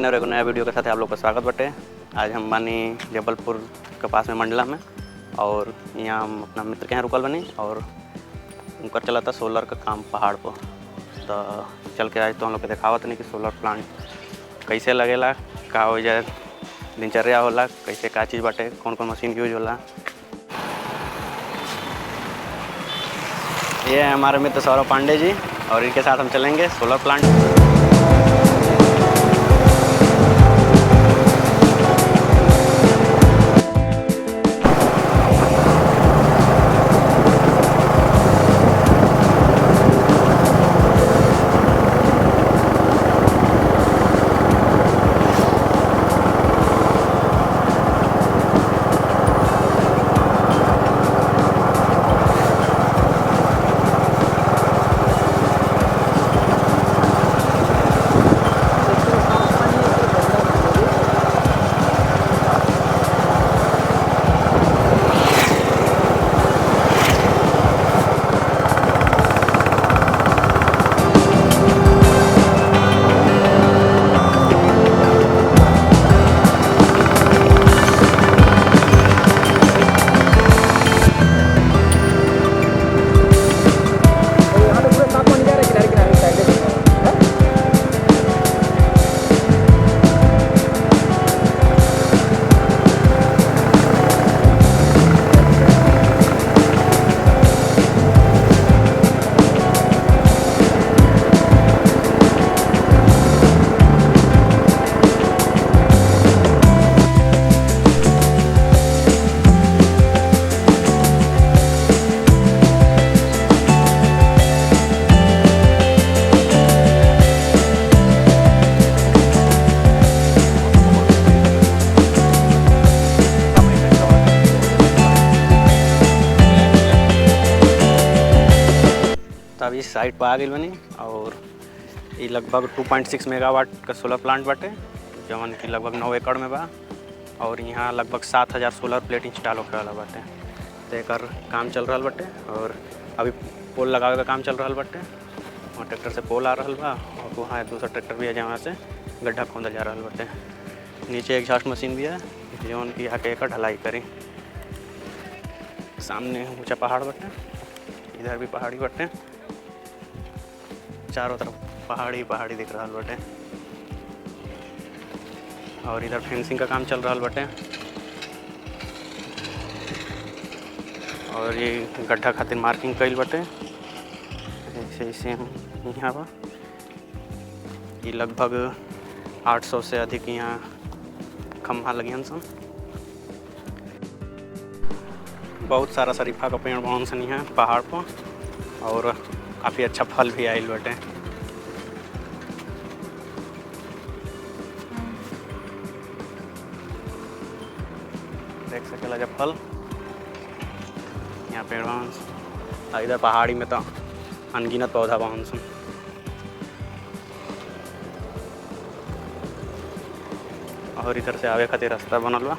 और एक नया वीडियो के साथ आप लोग का स्वागत बटे। आज हम बानी जबलपुर के पास में मंडला में, और यहाँ हम अपना मित्र के यहाँ रुकल बनी और उनका चला था सोलर का काम पहाड़ पर। तो चल के आज तो हम लोग के दिखावत नहीं कि सोलर प्लांट कैसे लगेला, का हो जाए दिनचर्या होला, कैसे का चीज़ बाटे, कौन कौन मशीन यूज होला। ये है हमारे मित्र सौरभ पांडे जी, और इनके साथ हम चलेंगे सोलर प्लांट। तो अभी साइट पर आ गई बनी, और ये लगभग 2.6 मेगावाट का सोलर प्लांट बाटे, जवन की लगभग 9 एकड़ में बा। और यहाँ लगभग 7000 सोलर प्लेट इंस्टॉल होकर वाला बाटे। तो एक काम चल रहा बाटे, और अभी पोल लगावे का काम चल रहा बाटे। वहाँ ट्रैक्टर से पोल आ रहा बा, और वहाँ दूसरा ट्रैक्टर भी है जहाँ से गड्ढा खोदा जा रहा बाटे। नीचे एग्जॉस्ट मशीन भी है जवन की आके एक ढलाई करी। सामने ऊँचा पहाड़ बाटे, इधर भी पहाड़ी बाटे, चारों तरफ पहाड़ी पहाड़ी दिख रहा बाटे। और इधर फेंसिंग का काम चल रहा बाटे, और ये गड्ढा खातिर मार्किंग कईल बाटे। ऐसे सेम यहाँ बा, ये लगभग 800 से अधिक यहाँ खम्भा लगियन सन। बहुत सारा शरीफा का पेड़ बन सन यहाँ पहाड़ पर, और काफ़ी अच्छा फल भी आयल बाटे। देख सकेला जब फल यहाँ पेड़ बांस, इधर पहाड़ी में तो अनगिनत पौधा बांस। और इधर से आवे खातिर रास्ता बनल बा।